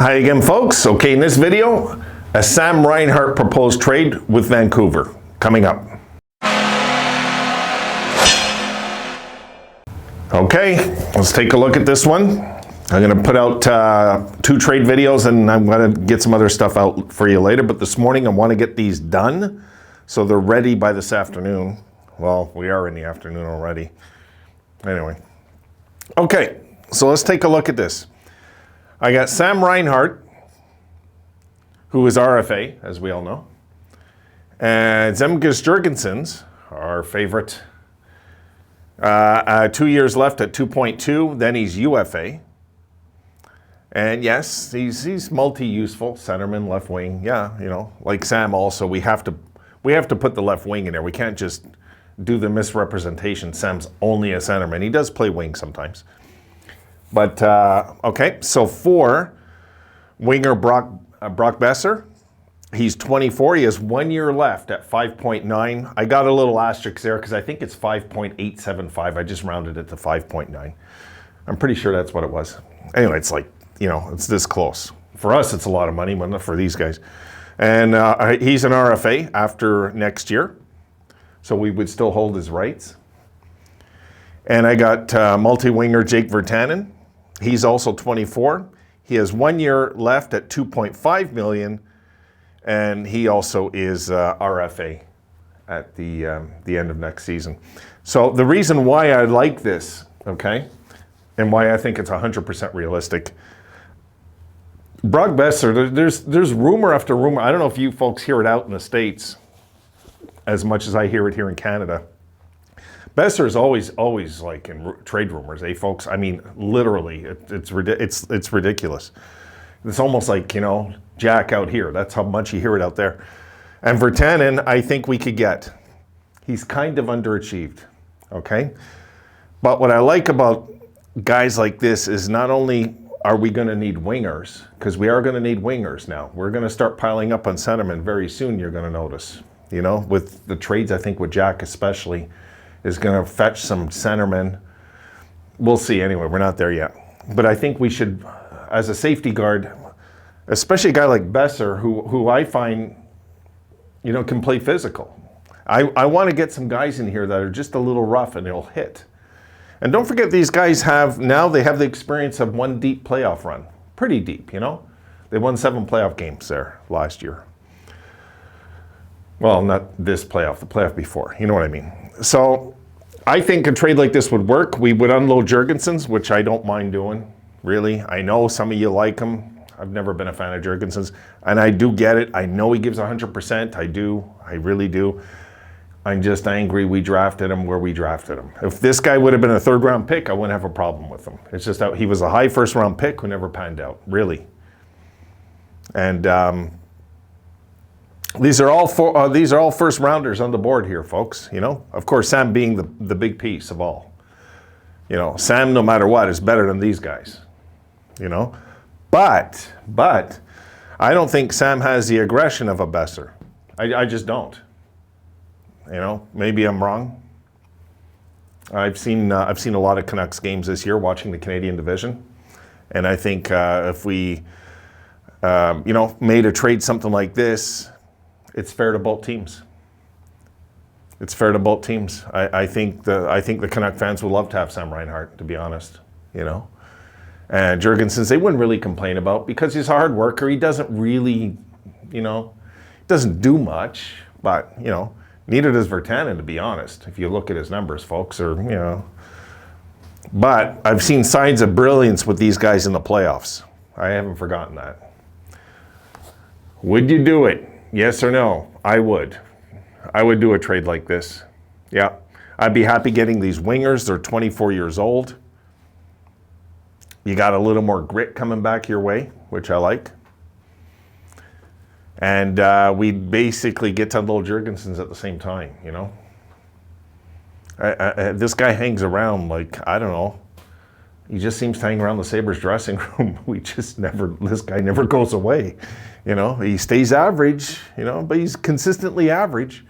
Hi again, folks. Okay, in this video, a Sam Reinhart proposed trade with Vancouver coming up. Okay, let's take a look at this one. I'm going to put out 2 trade videos, and I'm going to get some other stuff out for you later. But this morning, I want to get these done so they're ready by this afternoon. Well, we are in the afternoon already. Anyway. Okay, so let's take a look at this. I got Sam Reinhart, who is RFA, as we all know, and Zemgus Jurgensen's, our favorite. 2 years left at 2.2. Then he's UFA. And yes, he's multi-useful, centerman, left wing. Yeah, you know, like Sam. Also, we have to put the left wing in there. We can't just do the misrepresentation. Sam's only a centerman. He does play wing sometimes. But, okay, so for winger Brock Boeser, he's 24. He has 1 year left at 5.9. I got a little asterisk there because I think it's 5.875. I just rounded it to 5.9. I'm pretty sure that's what it was. Anyway, it's like, you know, it's this close. For us, it's a lot of money, but not for these guys. And he's an RFA after next year, so we would still hold his rights. And I got multi-winger Jake Virtanen. He's also 24. He has 1 year left at 2.5 million, and he also is RFA at the end of next season. So the reason why I like this, okay, and why I think it's 100% realistic, Brock Boeser, there's rumor after rumor. I don't know if you folks hear it out in the States as much as I hear it here in Canada. Boeser is always like in trade rumors, folks? I mean, literally, it's ridiculous. It's almost like, you know, Jack out here. That's how much you hear it out there. And Virtanen, I think we could get. He's kind of underachieved, okay? But what I like about guys like this is not only are we going to need wingers, because we are going to need wingers now. We're going to start piling up on centermen very soon, you're going to notice. You know, with the trades, I think with Jack especially, is going to fetch some centermen. We'll see anyway. We're not there yet. But I think we should, as a safety guard, especially a guy like Boeser, who I find, you know, can play physical. I want to get some guys in here that are just a little rough and they'll hit. And don't forget, these guys they have the experience of one deep playoff run. Pretty deep, you know. They won 7 playoff games there last year. Well, not this playoff, the playoff before. You know what I mean. So I think a trade like this would work. We would unload Jurgensen's, which I don't mind doing, really. I know some of you like him. I've never been a fan of Jurgensen's, and I do get it. I know he gives 100%. I do. I really do. I'm just angry we drafted him where we drafted him. If this guy would have been a 3rd-round pick, I wouldn't have a problem with him. It's just that he was a high 1st-round pick who never panned out, really. And these are all 1st rounders on the board here, folks. You know, of course, Sam being the big piece of all. You know, Sam, no matter what, is better than these guys. You know, but I don't think Sam has the aggression of a Boeser. I just don't. You know, maybe I'm wrong. I've seen a lot of Canucks games this year, watching the Canadian division, and I think if we, you know, made a trade something like this, it's fair to both teams. It's fair to both teams. I think the Canuck fans would love to have Sam Reinhart, to be honest. You know, and Jurgensen's they wouldn't really complain about because he's a hard worker. He doesn't really, you know, doesn't do much, but you know. Neither does Virtanen, to be honest, if you look at his numbers, folks, or, you know. But I've seen signs of brilliance with these guys in the playoffs. I haven't forgotten that. Would you do it? Yes or no? I would. I would do a trade like this. Yeah. I'd be happy getting these wingers. They're 24 years old. You got a little more grit coming back your way, which I like. And we basically get to unload Jurgensen's at the same time, you know. This guy hangs around like, I don't know. He just seems to hang around the Sabres dressing room. This guy never goes away. You know, he stays average, you know, but he's consistently average.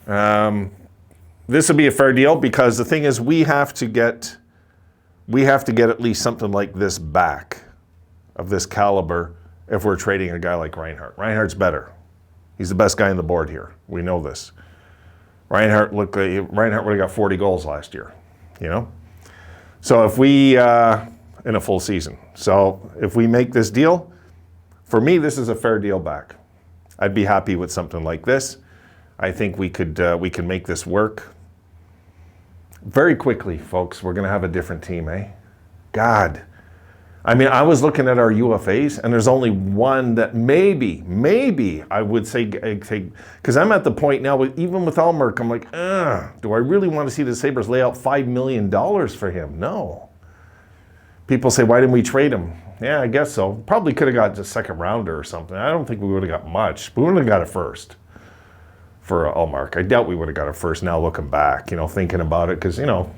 This would be a fair deal because the thing is we have to get at least something like this back. of this caliber if we're trading a guy like Reinhart. Reinhart's better. He's the best guy on the board here. We know this. Reinhart would have got 40 goals last year, you know? So if we, in a full season. So if we make this deal, for me, this is a fair deal back. I'd be happy with something like this. I think we can make this work. Very quickly, folks, we're going to have a different team, eh? God. I mean, I was looking at our UFAs, and there's only one that maybe I would say, because I'm at the point now, even with Allmark, I'm like, do I really want to see the Sabres lay out $5 million for him? No. People say, why didn't we trade him? Yeah, I guess so. Probably could have got a second rounder or something. I don't think we would have got much. We wouldn't have got a first for Allmark. I doubt we would have got a first now looking back, you know, thinking about it, because, you know,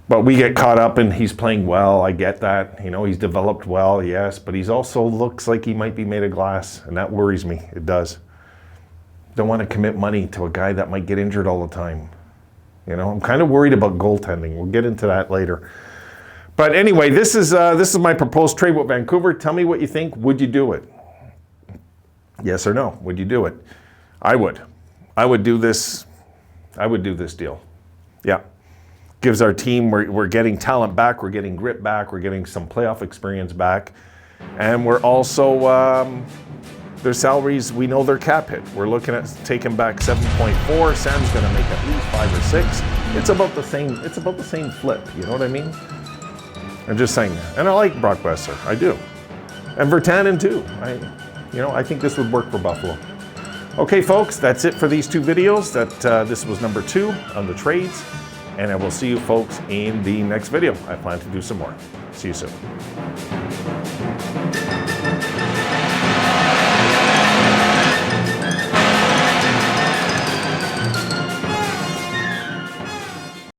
but we get caught up and he's playing well. I get that. You know, he's developed well, yes, but he's also looks like he might be made of glass, and that worries me. It does. Don't want to commit money to a guy that might get injured all the time. You know, I'm kind of worried about goaltending. We'll get into that later. But anyway, this is my proposed trade with Vancouver. Tell me what you think. Would you do it? Yes or no? Would you do it? I would. I would do this. I would do this deal. Yeah. Gives our team, we're getting talent back, we're getting grit back, we're getting some playoff experience back, and we're also, their salaries, we know their cap hit. We're looking at taking back 7.4. Sam's going to make at least 5 or 6. It's about the same. It's about the same flip. You know what I mean? I'm just saying. And I like Brock Besser. I do. And Virtanen too. I think this would work for Buffalo. Okay, folks, that's it for these 2 videos. This was number 2 on the trades. And I will see you folks in the next video. I plan to do some more. See you soon.